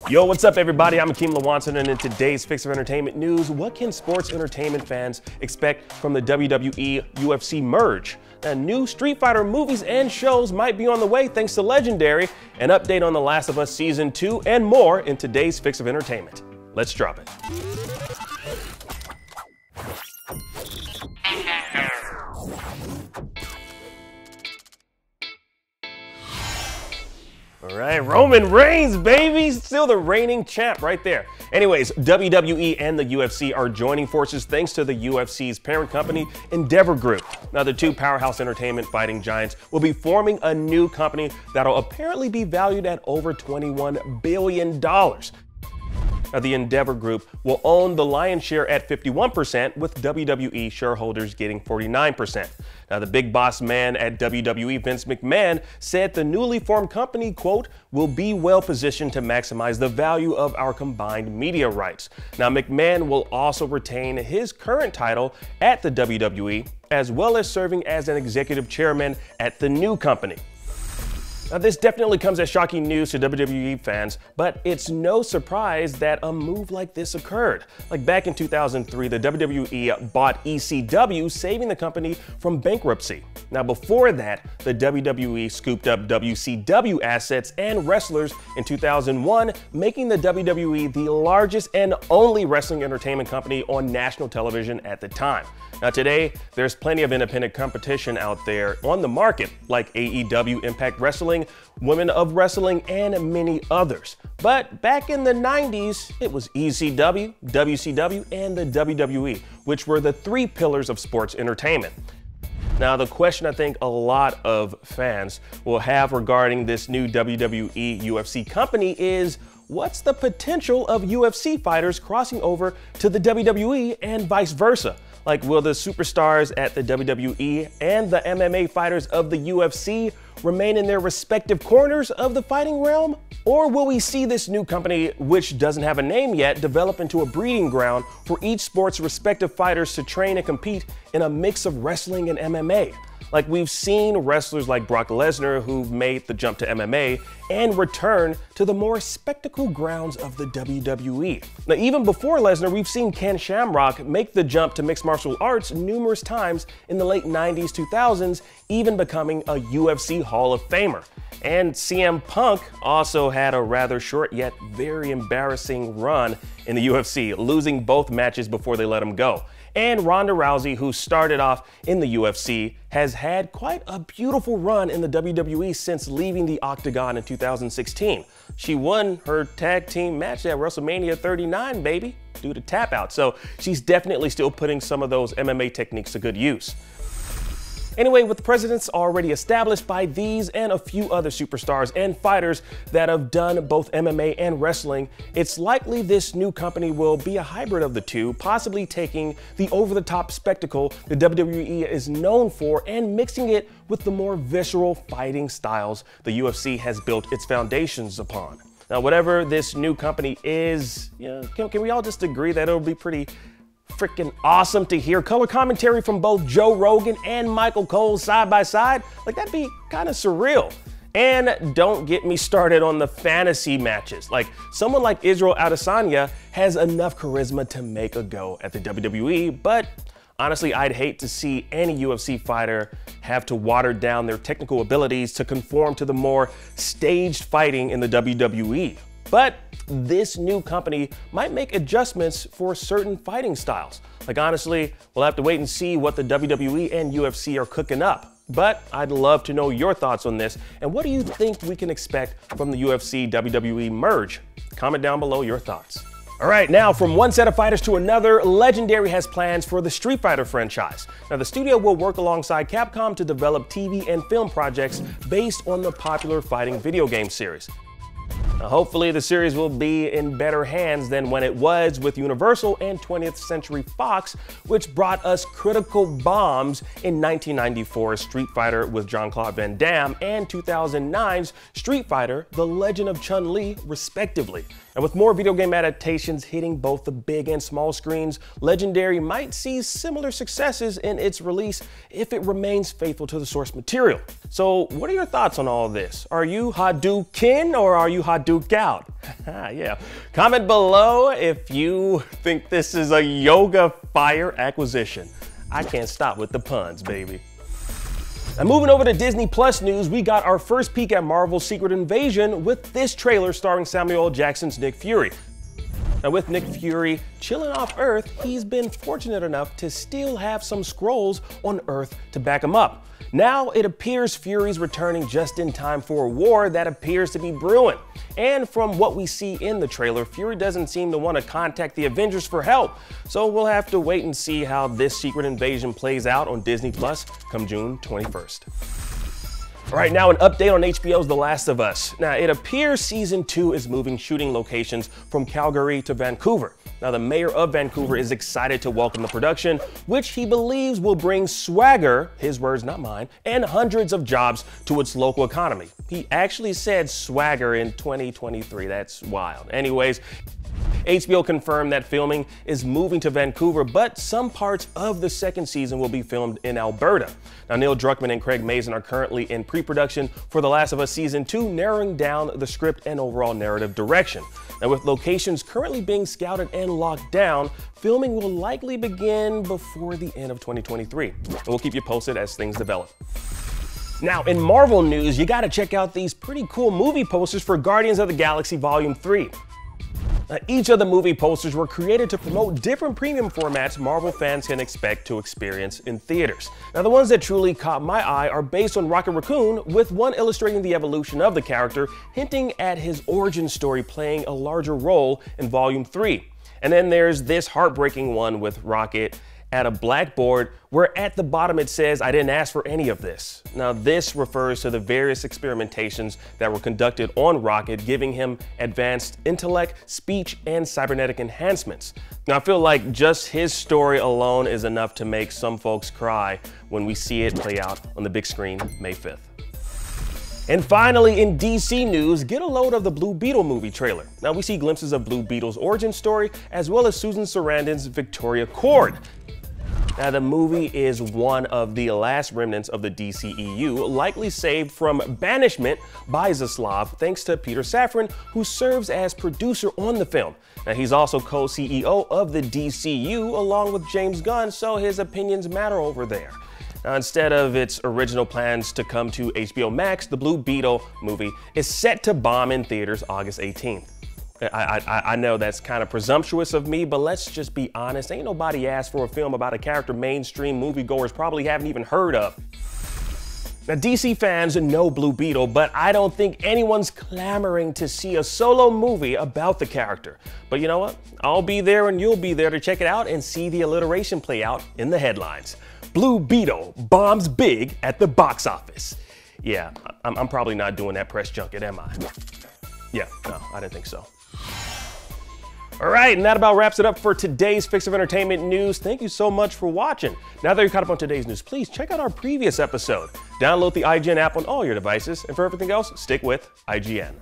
Yo, what's up everybody? I'm Akeem Lawanson, and in today's Fix of Entertainment news, what can sports entertainment fans expect from the WWE UFC Merge? Now, new Street Fighter movies and shows might be on the way thanks to Legendary, an update on The Last of Us Season 2, and more in today's Fix of Entertainment. Let's drop it. All right, Roman Reigns, baby, still the reigning champ right there. Anyways, WWE and the UFC are joining forces thanks to the UFC's parent company, Endeavor Group. Now, the two powerhouse entertainment fighting giants will be forming a new company that'll apparently be valued at over $21 billion. Now, the Endeavor Group will own the lion's share at 51%, with WWE shareholders getting 49%. Now, the big boss man at WWE, Vince McMahon, said the newly formed company, quote, will be well positioned to maximize the value of our combined media rights. Now, McMahon will also retain his current title at the WWE, as well as serving as an executive chairman at the new company. Now, this definitely comes as shocking news to WWE fans, but it's no surprise that a move like this occurred. Like back in 2003, the WWE bought ECW, saving the company from bankruptcy. Now, before that, the WWE scooped up WCW assets and wrestlers in 2001, making the WWE the largest and only wrestling entertainment company on national television at the time. Now, today, there's plenty of independent competition out there on the market, like AEW, Impact Wrestling, Women of Wrestling, and many others. But back in the 90s, it was ECW, WCW, and the WWE, which were the three pillars of sports entertainment. Now, the question I think a lot of fans will have regarding this new WWE UFC company is, what's the potential of UFC fighters crossing over to the WWE and vice versa? Like, will the superstars at the WWE and the MMA fighters of the UFC remain in their respective corners of the fighting realm? Or will we see this new company, which doesn't have a name yet, develop into a breeding ground for each sport's respective fighters to train and compete in a mix of wrestling and MMA? Like, we've seen wrestlers like Brock Lesnar who've made the jump to MMA and return to the more spectacle grounds of the WWE. Now, even before Lesnar, we've seen Ken Shamrock make the jump to mixed martial arts numerous times in the late 90s, 2000s, even becoming a UFC Hall of Famer. And CM Punk also had a rather short yet very embarrassing run in the UFC, losing both matches before they let him go. And Ronda Rousey, who started off in the UFC, has had quite a beautiful run in the WWE since leaving the Octagon in 2016. She won her tag team match at WrestleMania 39, baby, due to tap out. So she's definitely still putting some of those MMA techniques to good use. Anyway, with precedents already established by these and a few other superstars and fighters that have done both MMA and wrestling, it's likely this new company will be a hybrid of the two, possibly taking the over-the-top spectacle the WWE is known for and mixing it with the more visceral fighting styles the UFC has built its foundations upon. Now, whatever this new company is, can we all just agree that it'll be pretty freaking awesome to hear color commentary from both Joe Rogan and Michael Cole side by side? Like, that'd be kind of surreal. And don't get me started on the fantasy matches. Like, someone like Israel Adesanya has enough charisma to make a go at the WWE, but honestly, I'd hate to see any UFC fighter have to water down their technical abilities to conform to the more staged fighting in the WWE. But this new company might make adjustments for certain fighting styles. Like, honestly, we'll have to wait and see what the WWE and UFC are cooking up. But I'd love to know your thoughts on this, and what do you think we can expect from the UFC WWE Merge? Comment down below your thoughts. All right, now from one set of fighters to another, Legendary has plans for the Street Fighter franchise. Now, the studio will work alongside Capcom to develop TV and film projects based on the popular fighting video game series. Now, hopefully the series will be in better hands than when it was with Universal and 20th Century Fox, which brought us critical bombs in 1994's Street Fighter with Jean-Claude Van Damme and 2009's Street Fighter: The Legend of Chun-Li, respectively. And with more video game adaptations hitting both the big and small screens, Legendary might see similar successes in its release if it remains faithful to the source material. So what are your thoughts on all of this? Are you Hadouken or are you Hadouken? duke out. Yeah. Comment below if you think this is a yoga fire acquisition. I can't stop with the puns, baby. Now moving over to Disney Plus news, we got our first peek at Marvel's Secret Invasion with this trailer starring Samuel L. Jackson's Nick Fury. Now with Nick Fury chilling off Earth, he's been fortunate enough to still have some Skrulls on Earth to back him up. Now it appears Fury's returning just in time for a war that appears to be brewing. And from what we see in the trailer, Fury doesn't seem to want to contact the Avengers for help. So we'll have to wait and see how this Secret Invasion plays out on Disney Plus come June 21st. All right, now an update on HBO's The Last of Us. Now, it appears season 2 is moving shooting locations from Calgary to Vancouver. Now, the mayor of Vancouver is excited to welcome the production, which he believes will bring swagger, his words, not mine, and hundreds of jobs to its local economy. He actually said swagger in 2023. That's wild. Anyways, HBO confirmed that filming is moving to Vancouver, but some parts of the second season will be filmed in Alberta. Now, Neil Druckmann and Craig Mazin are currently in pre-production for The Last of Us Season 2, narrowing down the script and overall narrative direction. Now, with locations currently being scouted and locked down, filming will likely begin before the end of 2023. And we'll keep you posted as things develop. Now, in Marvel news, you gotta check out these pretty cool movie posters for Guardians of the Galaxy Volume 3. Now, each of the movie posters were created to promote different premium formats Marvel fans can expect to experience in theaters. Now, the ones that truly caught my eye are based on Rocket Raccoon, with one illustrating the evolution of the character, hinting at his origin story playing a larger role in Volume 3. And then there's this heartbreaking one with Rocket at a blackboard where at the bottom it says, "I didn't ask for any of this." Now this refers to the various experimentations that were conducted on Rocket, giving him advanced intellect, speech, and cybernetic enhancements. Now I feel like just his story alone is enough to make some folks cry when we see it play out on the big screen May 5th. And finally, in DC news, get a load of the Blue Beetle movie trailer. Now we see glimpses of Blue Beetle's origin story, as well as Susan Sarandon's Victoria Cord. Now, the movie is one of the last remnants of the DCEU, likely saved from banishment by Zaslav, thanks to Peter Safran, who serves as producer on the film. Now, he's also co-CEO of the DCU, along with James Gunn, so his opinions matter over there. Now, instead of its original plans to come to HBO Max, the Blue Beetle movie is set to bomb in theaters August 18th. I know that's kind of presumptuous of me, but let's just be honest. Ain't nobody asked for a film about a character mainstream moviegoers probably haven't even heard of. Now, DC fans know Blue Beetle, but I don't think anyone's clamoring to see a solo movie about the character. But you know what? I'll be there and you'll be there to check it out and see the alliteration play out in the headlines. Blue Beetle bombs big at the box office. Yeah, I'm probably not doing that press junket, am I? Yeah, no, I didn't think so. All right, and that about wraps it up for today's Fix of Entertainment news. Thank you so much for watching. Now that you're caught up on today's news, please check out our previous episode. Download the IGN app on all your devices, and for everything else, stick with IGN.